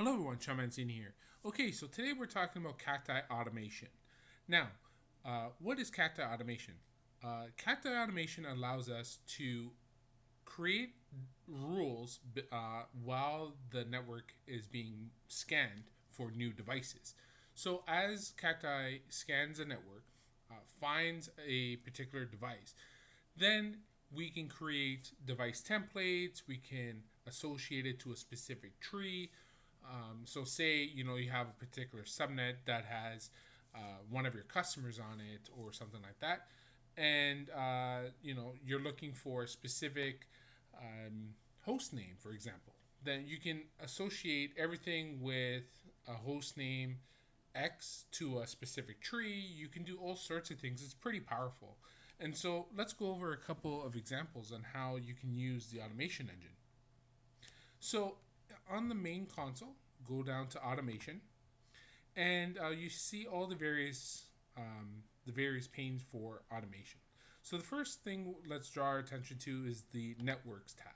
Hello everyone, Chamanzini here. Okay, so today we're talking about Cacti Automation. Now, what is Cacti Automation? Cacti Automation allows us to create rules while the network is being scanned for new devices. So as Cacti scans a network, finds a particular device, then we can create device templates, we can associate it to a specific tree. So say you have a particular subnet that has one of your customers on it or something like that, and you're looking for a specific host name, for example. Then you can associate everything with a host name X to a specific tree. You can do all sorts of things. It's pretty powerful. And so let's go over a couple of examples on how you can use the automation engine. So on the main console, go down to automation, and you see all the various panes for automation. So the first thing let's draw our attention to is the networks tab.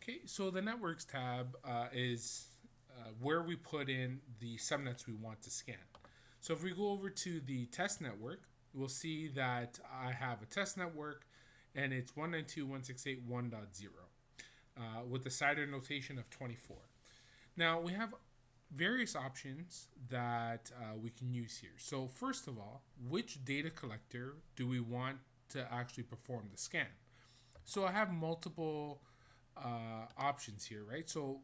Okay, so the networks tab is where we put in the subnets we want to scan. So if we go over to the test network, we'll see that I have a test network and it's 192.168.1.0 with the CIDR notation of 24. Now we have various options that we can use here. So first of all, which data collector do we want to actually perform the scan? So I have multiple options here, right? So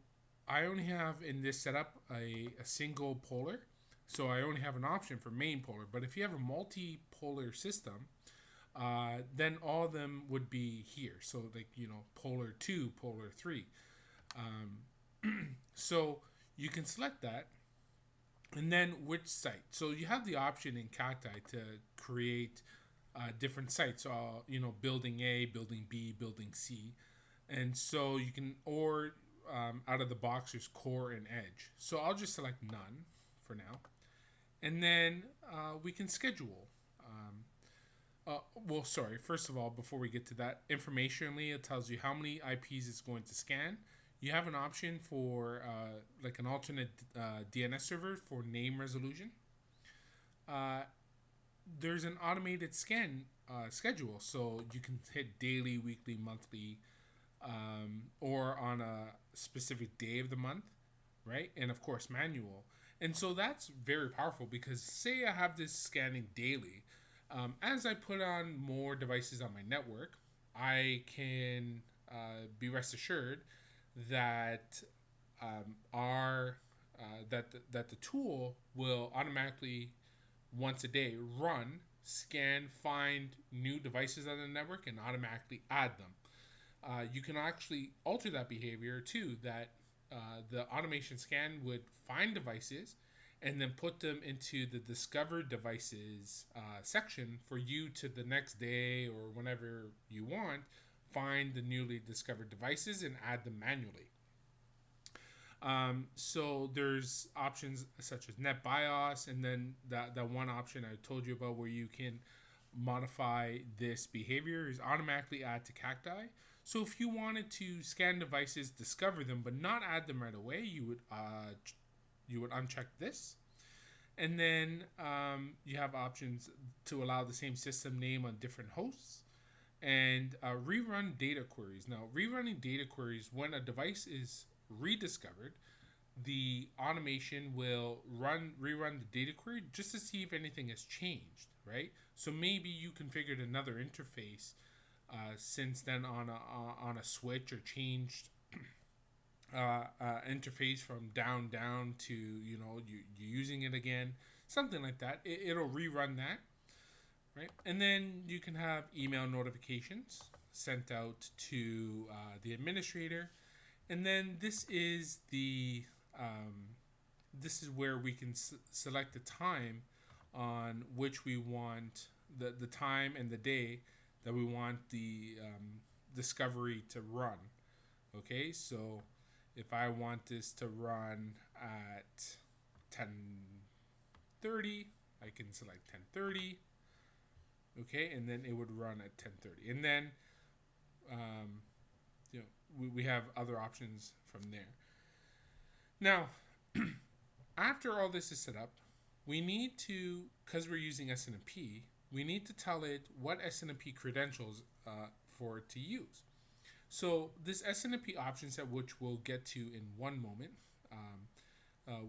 I only have in this setup a single polar. So I only have an option for main polar. But if you have a multipolar system, then all of them would be here. So like, polar 2, polar 3. So you can select that. And then which site. So you have the option in Cacti to create different sites. Building A, building B, building C. And so you can, or out of the box, there's core and edge. So I'll just select none for now. And then we can schedule. First of all, before we get to that, informationally, it tells you how many IPs it's going to scan. You have an option for like an alternate DNS server for name resolution. There's an automated scan schedule, so you can hit daily, weekly, monthly, or on a specific day of the month, right? And of course, manual. And so that's very powerful because say I have this scanning daily. As I put on more devices on my network, I can be rest assured that that the tool will automatically once a day run, scan, find new devices on the network, and automatically add them. You can actually alter that behavior too, that the automation scan would find devices and then put them into the discovered devices section for you to the next day or whenever you want, find the newly discovered devices and add them manually. So there's options such as NetBIOS, and then that one option I told you about where you can modify this behavior is automatically add to Cacti. So if you wanted to scan devices, discover them, but not add them right away, you would uncheck this. And then you have options to allow the same system name on different hosts and rerun data queries. Now, rerunning data queries, when a device is rediscovered, the automation will rerun the data query just to see if anything has changed, right? So maybe you configured another interface since then on a switch, or changed interface from down to you're using it again, something like that. It'll rerun that, right? And then you can have email notifications sent out to the administrator, and then this is where we can select the time on which we want the time and the day that we want the discovery to run. Okay, so if I want this to run at 10:30, I can select 10:30. Okay, and then it would run at 10:30, and then we have other options from there. Now, after all this is set up, we need to, because we're using SNMP, we need to tell it what SNMP credentials for it to use. So this SNMP option set, which we'll get to in one moment,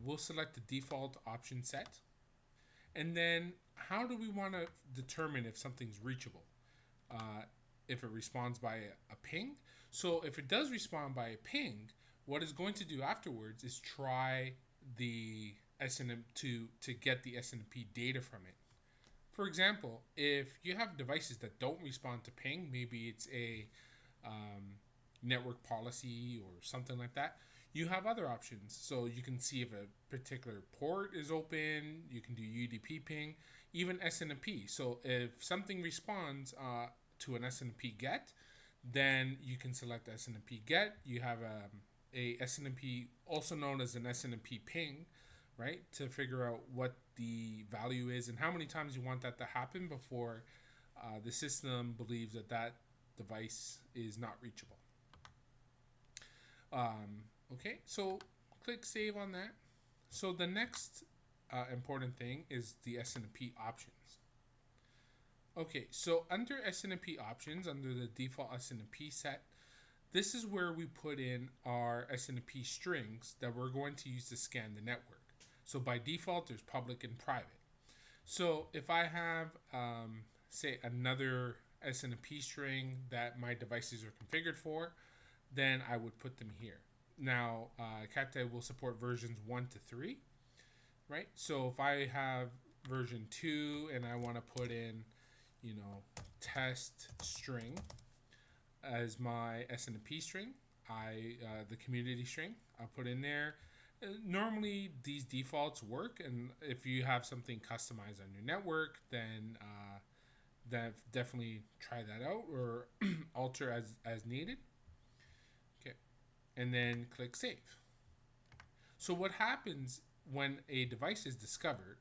we'll select the default option set. And then how do we want to determine if something's reachable? If it responds by a ping. So if it does respond by a ping, what it's going to do afterwards is try the SNMP to get the SNMP data from it. For example, if you have devices that don't respond to ping, maybe it's a network policy or something like that, you have other options. So you can see if a particular port is open, you can do UDP ping, even SNMP. So if something responds to an SNMP get, then you can select SNMP get. You have a SNMP, also known as an SNMP ping, right, to figure out what the value is and how many times you want that to happen before the system believes that that device is not reachable. Okay, so click save on that. So the next important thing is the SNMP options. Okay, so under SNMP options, under the default SNMP set, this is where we put in our SNMP strings that we're going to use to scan the network. So by default, there's public and private. So if I have, say, another SNMP string that my devices are configured for, then I would put them here. Now, Cacti will support versions 1 to 3, right? So if I have version 2 and I want to put in, test string as my SNMP string, the community string, I'll put in there. Normally, these defaults work, and if you have something customized on your network, then definitely try that out or alter as needed. Okay, and then click save. So what happens when a device is discovered,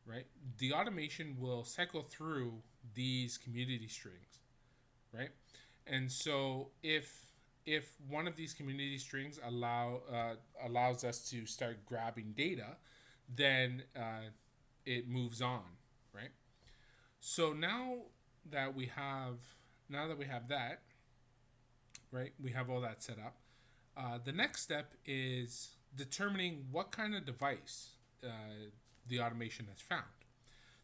right? The automation will cycle through these community strings, right? And so if one of these community strings allows us to start grabbing data, then it moves on, right? So now that we have that, right, we have all that set up. The next step is determining what kind of device the automation has found.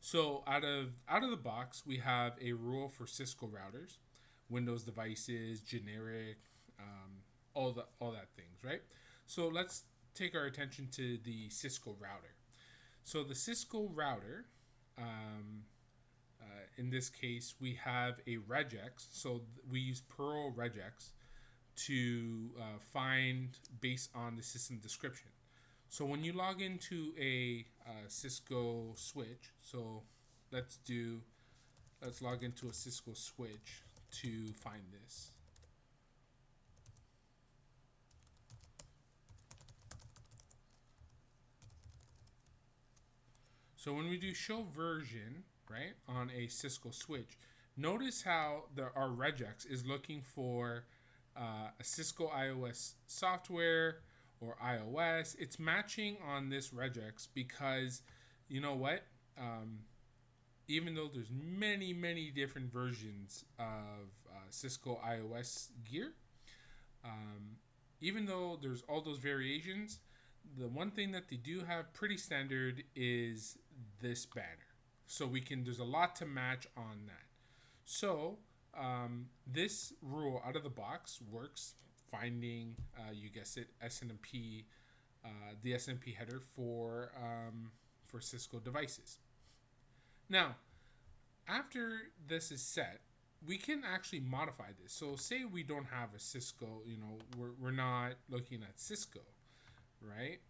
So out of the box, we have a rule for Cisco routers, Windows devices, generic, all that things, right? So let's take our attention to the Cisco router. So the Cisco router, in this case, we have a regex. So we use Perl regex to find based on the system description. So when you log into a Cisco switch, so let's log into a Cisco switch to find this. So when we do show version, right, on a Cisco switch, notice how our regex is looking for a Cisco iOS software or iOS. It's matching on this regex because, you know what? Even though there's many different versions of Cisco iOS gear, even though there's all those variations, the one thing that they do have pretty standard is this banner. So there's a lot to match on that. So this rule out of the box works, finding, you guessed it, SNMP, the SNMP header for Cisco devices. Now, after this is set, we can actually modify this. So say we don't have a Cisco, we're not looking at Cisco, right?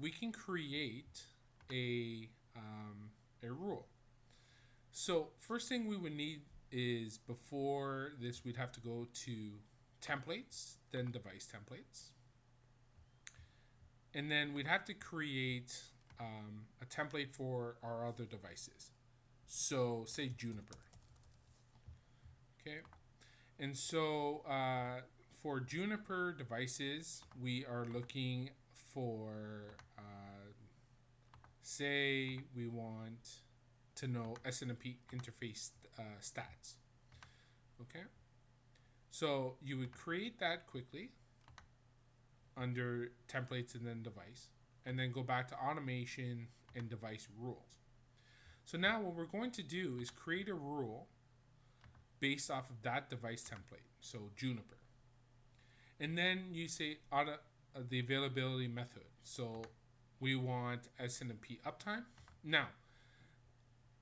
We can create a rule. So first thing we would need is, before this, we'd have to go to templates, then device templates. And then we'd have to create a template for our other devices. So say Juniper. Okay. And so for Juniper devices, we are looking for say we want to know SNMP interface stats. Okay, so you would create that quickly under templates and then device, and then go back to automation and device rules. So now what we're going to do is create a rule based off of that device template, so Juniper. And then you say the availability method. So we want SNMP uptime. Now,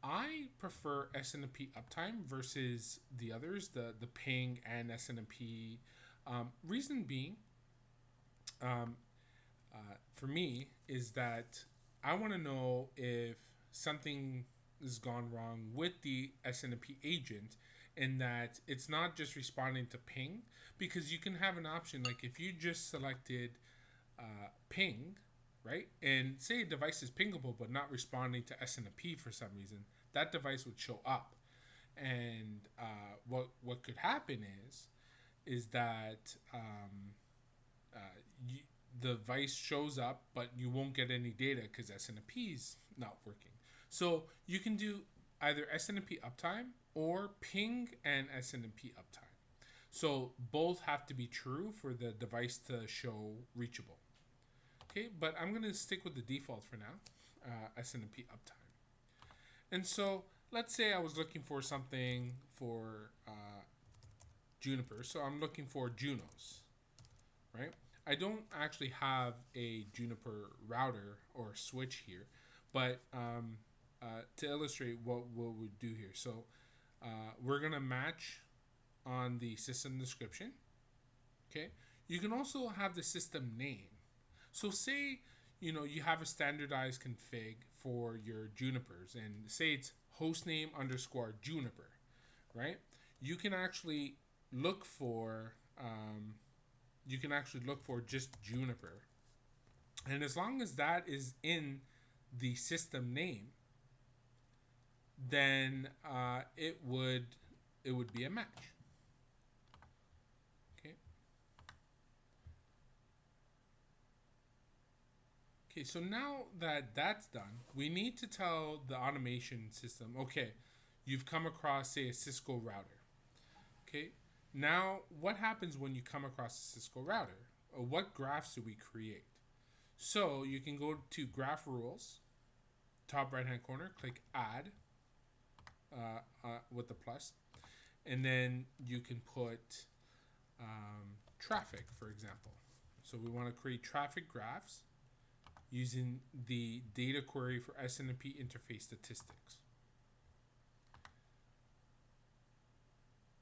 I prefer SNMP uptime versus the others, the ping and SNMP. Reason being, for me, is that I want to know if something has gone wrong with the SNMP agent, and that it's not just responding to ping, because you can have an option like if you just selected ping, right, and say a device is pingable but not responding to SNMP for some reason, that device would show up, and what could happen is that the device shows up, but you won't get any data because SNMP is not working. So you can do either SNMP uptime or ping and SNMP uptime. So both have to be true for the device to show reachable. Okay, but I'm going to stick with the default for now, SNMP uptime. And so let's say I was looking for something for Juniper. So I'm looking for Junos, right? I don't actually have a Juniper router or switch here, but to illustrate what we do here. So we're going to match on the system description. Okay. You can also have the system name. So say, you have a standardized config for your Junipers, and say it's hostname _ Juniper, right? You can actually look for just Juniper, and as long as that is in the system name, then it would be a match. Okay, so now that that's done, we need to tell the automation system, okay, you've come across, say, a Cisco router. Okay, now what happens when you come across a Cisco router? What graphs do we create? So you can go to Graph Rules, top right-hand corner, click Add with the plus, and then you can put traffic, for example. So we want to create traffic graphs using the data query for SNMP interface statistics.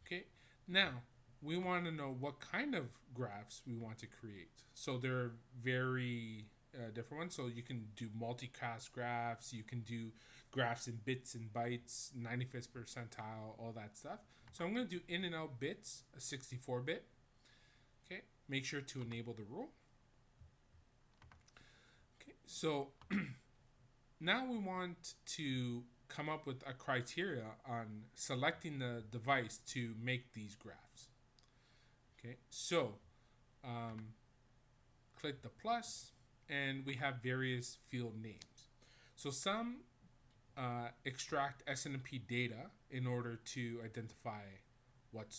Okay, now we want to know what kind of graphs we want to create. So there are very different ones. So you can do multicast graphs, you can do graphs in bits and bytes, 95th percentile, all that stuff. So I'm going to do in and out bits, a 64-bit. Okay, make sure to enable the rule. So now we want to come up with a criteria on selecting the device to make these graphs. Okay, so click the plus, and we have various field names. So some extract SNMP data in order to identify what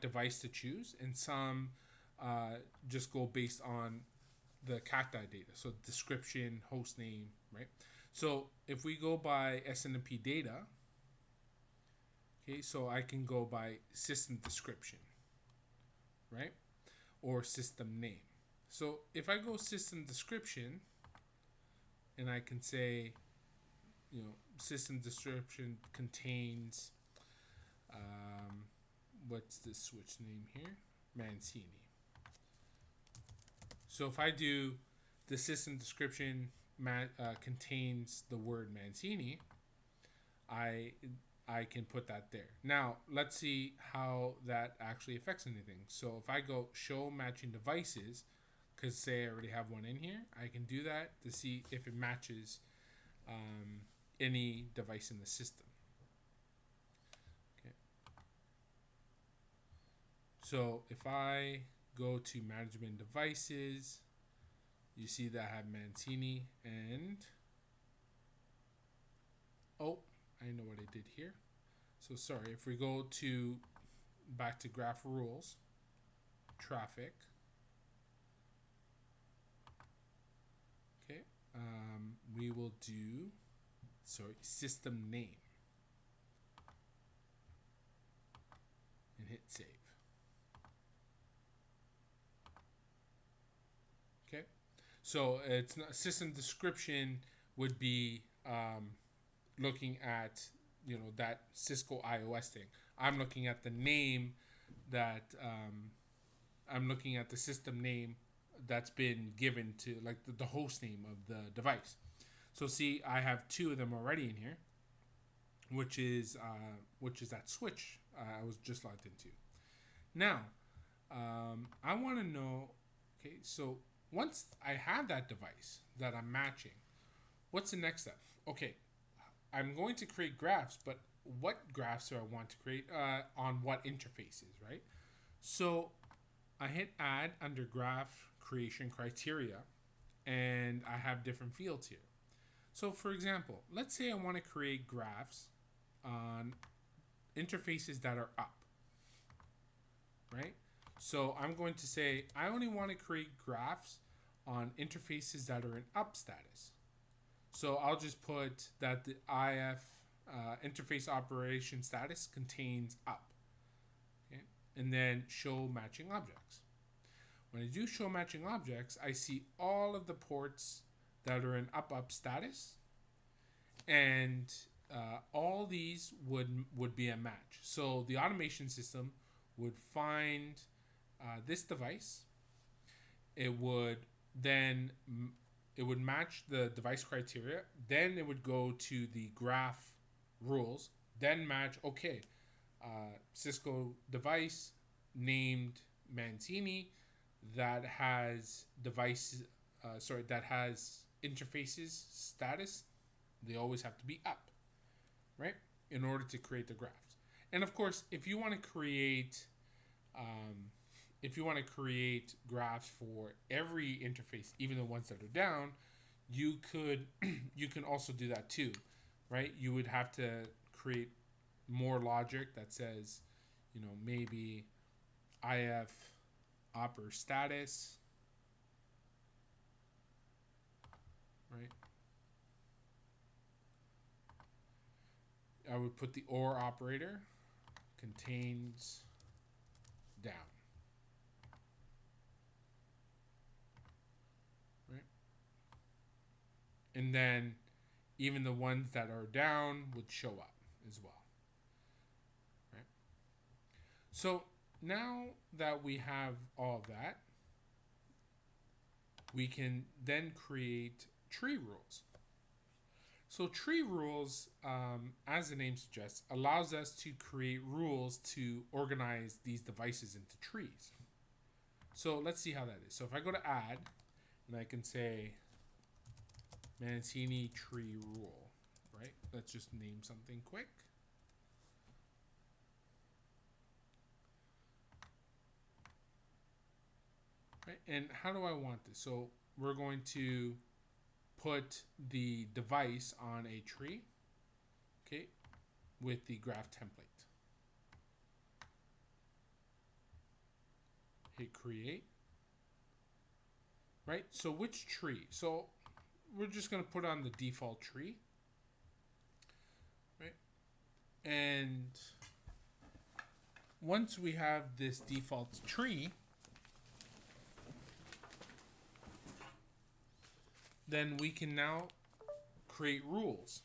device to choose, and some just go based on the Cacti data, so description, host name, right? So if we go by SNMP data, okay, so I can go by system description, right, or system name. So if I go system description, and I can say, system description contains, what's the switch name here? Mancini. So if I do the system description contains the word Mancini, I can put that there. Now let's see how that actually affects anything. So if I go show matching devices, because say I already have one in here, I can do that to see if it matches any device in the system. Okay. So if I go to management devices, You see that I have Mancini and, oh, I know what I did here. So sorry, if we go to back to graph rules, traffic, okay, we will do, sorry, system name and hit save. Okay, so it's not, system description would be looking at, you know, that Cisco iOS thing. I'm looking at the name that I'm looking at the system name that's been given to, like, the host name of the device. So see, I have two of them already in here, which is that switch I was just logged into. Now, I want to know. Okay, so once I have that device that I'm matching, what's the next step? Okay, I'm going to create graphs, but what graphs do I want to create on what interfaces, right? So I hit add under graph creation criteria, and I have different fields here. So for example, let's say I want to create graphs on interfaces that are up, right? So I'm going to say I only want to create graphs on interfaces that are in up status. So I'll just put that the IF interface operation status contains up, okay? And then show matching objects. When I do show matching objects, I see all of the ports that are in up status, and all these would be a match. So the automation system would find this device. It would match the device criteria. Then it would go to the graph rules. Then match, okay, Cisco device named Mancini that has that has interfaces status. They always have to be up, right? In order to create the graphs. And of course, if you want to create graphs for every interface, even the ones that are down, you can also do that too, right? You would have to create more logic that says, you know, maybe IF opper status, right? I would put the OR operator contains down, right? And then even the ones that are down would show up as well, right? So now that we have all of that, we can then create tree rules. So tree rules, as the name suggests, allows us to create rules to organize these devices into trees. So let's see how that is. So if I go to add, and I can say Mancini tree rule, right? Let's just name something quick. Right, and how do I want this? So we're going to put the device on a tree, okay, with the graph template. Hit create. Right, so which tree? So we're just going to put on the default tree, right? And once we have this default tree, then we can now create rules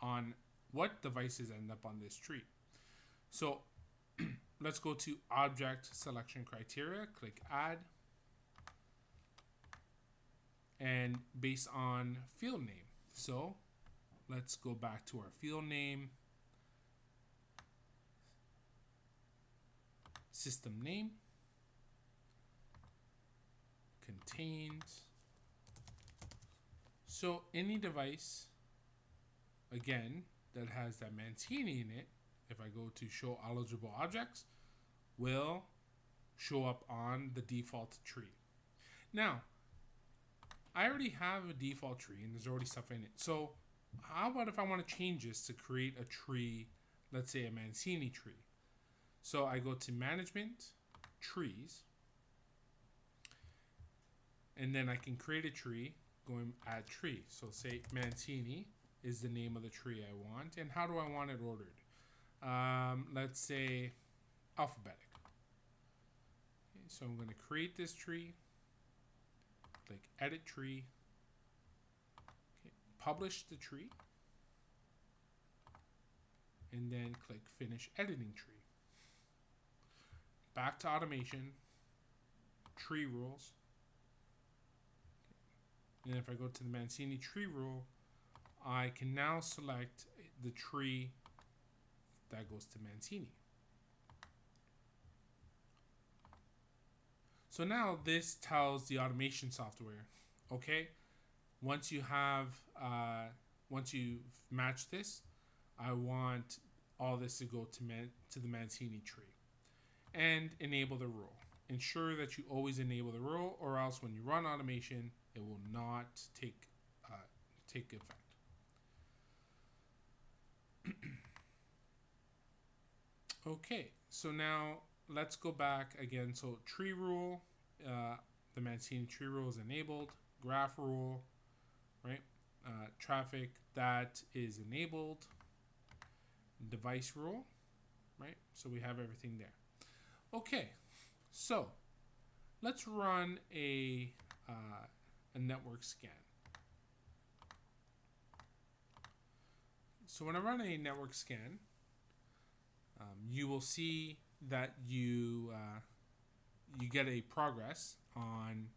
on what devices end up on this tree. So let's go to object selection criteria, click add, and based on field name. So let's go back to our field name, system name, contains. So any device, again, that has that Mancini in it, if I go to show eligible objects, will show up on the default tree. Now, I already have a default tree and there's already stuff in it. So how about if I want to change this to create a tree, let's say a Mancini tree. So I go to Management, Trees, and then I can create a tree, going Add Tree. So say Mancini is the name of the tree I want, and how do I want it ordered? Let's say alphabetic. Okay, so I'm going to create this tree, click Edit Tree, okay, publish the tree, and then click Finish Editing Tree. Back to Automation, Tree Rules, and if I go to the Mancini tree rule, I can now select the tree that goes to Mancini. So now this tells the automation software, okay, once you've matched this, I want all this to go to the Mancini tree, and enable the rule. Ensure that you always enable the rule, or else when you run automation, it will not take effect. Okay, so now let's go back again. So tree rule, the Mancini tree rule is enabled. Graph rule, right? Traffic, that is enabled. Device rule, right? So we have everything there. Okay, so let's run a network scan. So when I run a network scan, you will see that you get a progress on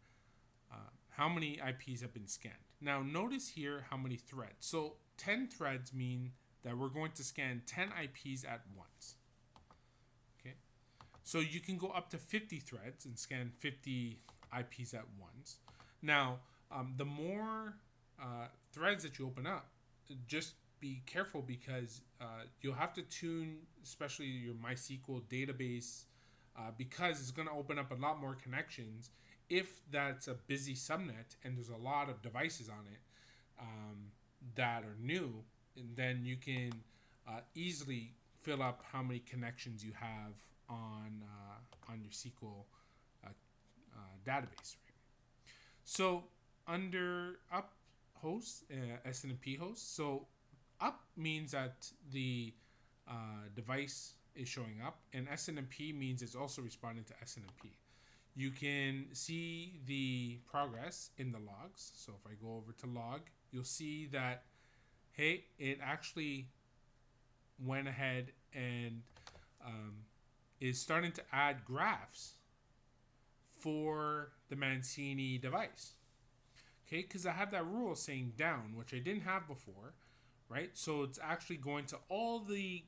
how many IPs have been scanned. Now notice here how many threads. So 10 threads mean that we're going to scan 10 IPs at once. Okay, so you can go up to 50 threads and scan 50 IPs at once. Now, the more threads that you open up, just be careful because you'll have to tune, especially your MySQL database, because it's going to open up a lot more connections. If that's a busy subnet and there's a lot of devices on it that are new, and then you can easily fill up how many connections you have on your SQL database. Right? So under up hosts, SNMP hosts, so up means that the device is showing up, and SNMP means it's also responding to SNMP. You can see the progress in the logs. So if I go over to log, you'll see that, hey, it actually went ahead and is starting to add graphs for the Mancini device. Okay, because I have that rule saying down, which I didn't have before, right? So it's actually going to all the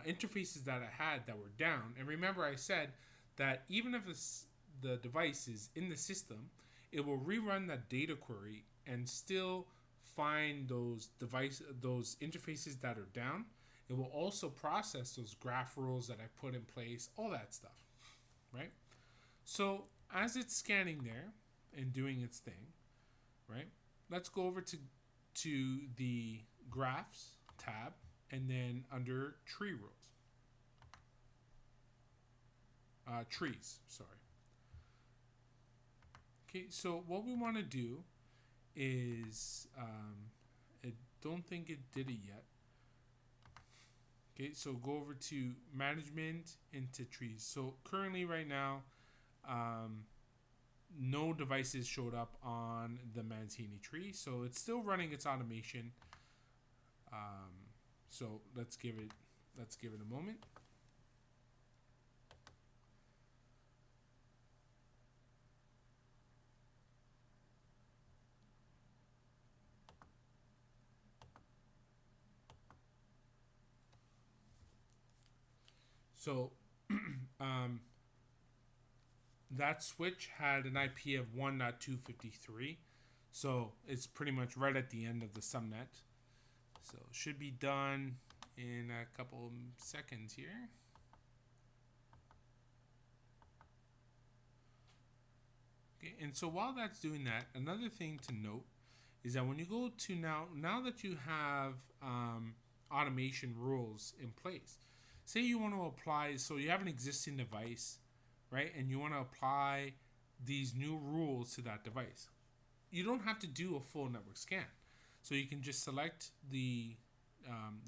interfaces that I had that were down. And remember, I said that even if the device is in the system, it will rerun that data query and still find those interfaces that are down. It will also process those graph rules that I put in place, all that stuff, right? So as it's scanning there and doing its thing, right? Let's go over to the graphs tab, and then under tree rules, trees, sorry. Okay, so what we want to do is, I don't think it did it yet. Okay, so go over to management into trees. So currently right now, no devices showed up on the Mancini tree, so it's still running its automation. So let's give it a moment. So that switch had an IP of 1.253, so it's pretty much right at the end of the subnet. So it should be done in a couple seconds here. Okay, and so while that's doing that, another thing to note is that when you go to now that you have automation rules in place, say you want to apply, so you have an existing device, right, and you want to apply these new rules to that device. You don't have to do a full network scan. So you can just select the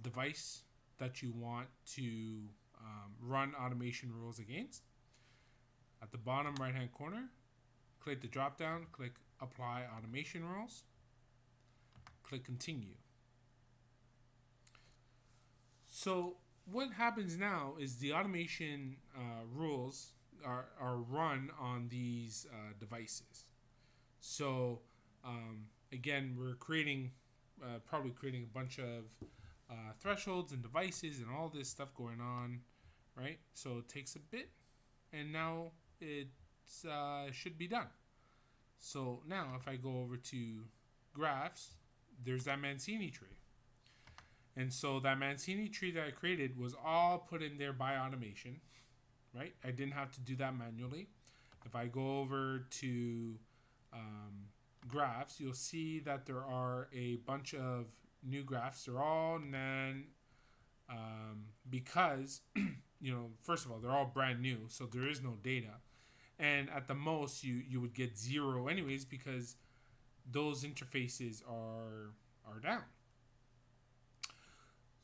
device that you want to run automation rules against. At the bottom right hand corner, click the drop down, click apply automation rules, click continue. So what happens now is the automation rules are run on these devices. So again, we're probably creating a bunch of thresholds and devices and all this stuff going on, right? So it takes a bit, and now it should be done. So now if I go over to graphs, there's that Mancini tree. And so that Mancini tree that I created was all put in there by automation, right? I didn't have to do that manually. If I go over to graphs, you'll see that there are a bunch of new graphs. They're all because, first of all, they're all brand new, so there is no data. And at the most, you would get 0 anyways because those interfaces are down.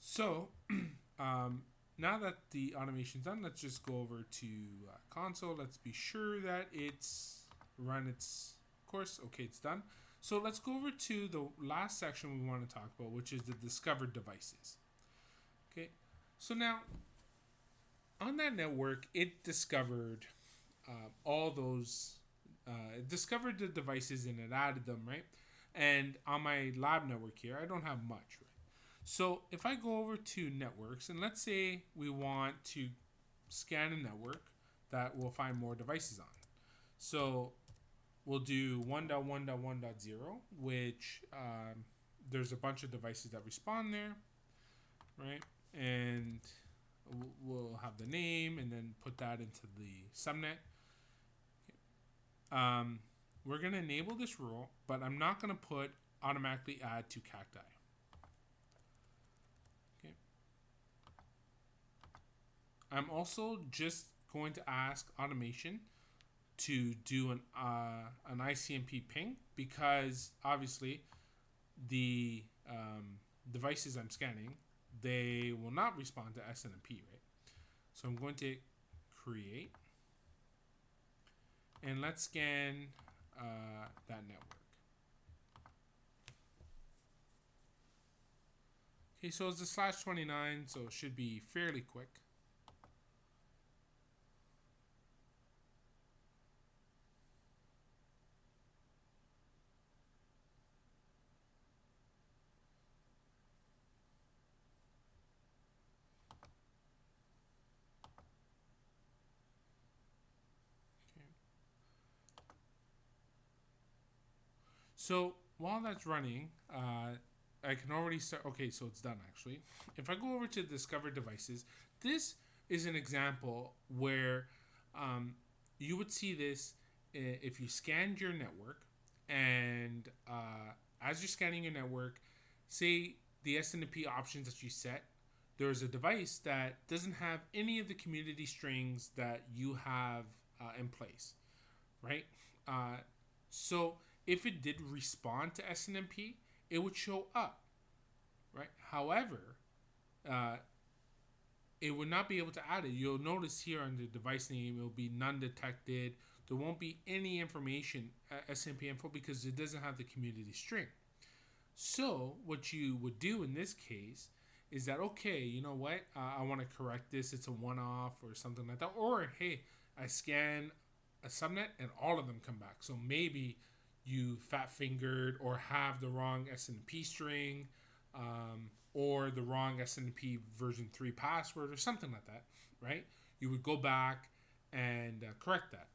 So now that the automation's done, let's just go over to console. Let's be sure that it's run its course. Okay, it's done. So let's go over to the last section we want to talk about, which is the discovered devices. Okay, so now on that network, it discovered all those, it discovered the devices and it added them, right? And on my lab network here, I don't have much, right? So if I go over to networks, and let's say we want to scan a network that we'll find more devices on. So we'll do 1.1.1.0, which there's a bunch of devices that respond there, right? And we'll have the name and then put that into the subnet. Okay. We're going to enable this rule, but I'm not going to put automatically add to Cacti. Okay. I'm also just going to ask automation to do an ICMP ping because obviously the devices I'm scanning, they will not respond to SNMP, right? So I'm going to create and let's scan that network. Okay, so it's a /29, so it should be fairly quick. So while that's running, I can already start. Okay, so it's done actually. If I go over to discover devices, this is an example where you would see this if you scanned your network, and as you're scanning your network, say the SNMP options that you set, there's a device that doesn't have any of the community strings that you have in place, right? So if it did respond to SNMP, it would show up, right? However, it would not be able to add it. You'll notice here on the device name, it will be none detected. There won't be any information, SNMP info, because it doesn't have the community string. So what you would do in this case is that, okay, you know what? I want to correct this. It's a one-off or something like that. Or, hey, I scan a subnet and all of them come back. So maybe you fat-fingered or have the wrong SNMP string or the wrong SNMP version 3 password or something like that, right? You would go back and correct that.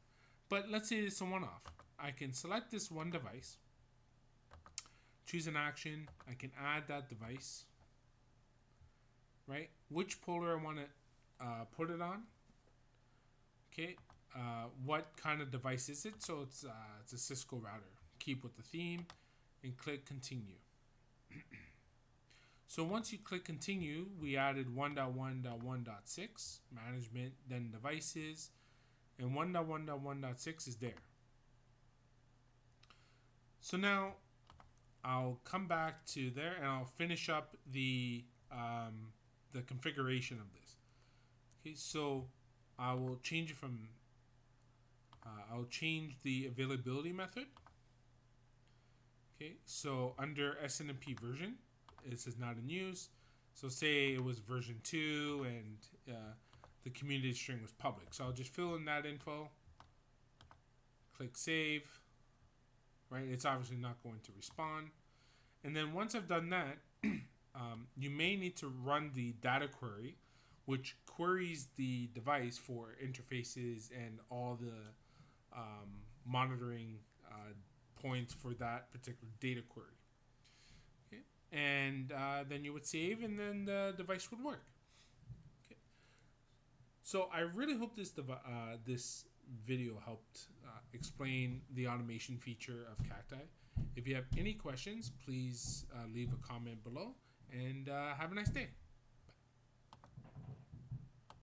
But let's say it's a one-off. I can select this one device, choose an action. I can add that device, right? Which polar I want to put it on. Okay. what kind of device is it. So it's a Cisco router. Keep with the theme and click continue. So once you click continue, we added 1.1.1.6 management, then devices, and 1.1.1.6 is there. So now I'll come back to there and I'll finish up the configuration of this. Okay, so I will change it from I'll change the availability method. Okay, so under SNMP version, it says not in use. So say it was version 2 and the community string was public. So I'll just fill in that info. Click save. Right, it's obviously not going to respond. And then once I've done that, you may need to run the data query, which queries the device for interfaces and all the monitoring points for that particular data query. Okay. And then you would save, and then the device would work. Okay. So I really hope this this video helped explain the automation feature of Cacti. If you have any questions, please leave a comment below, and have a nice day.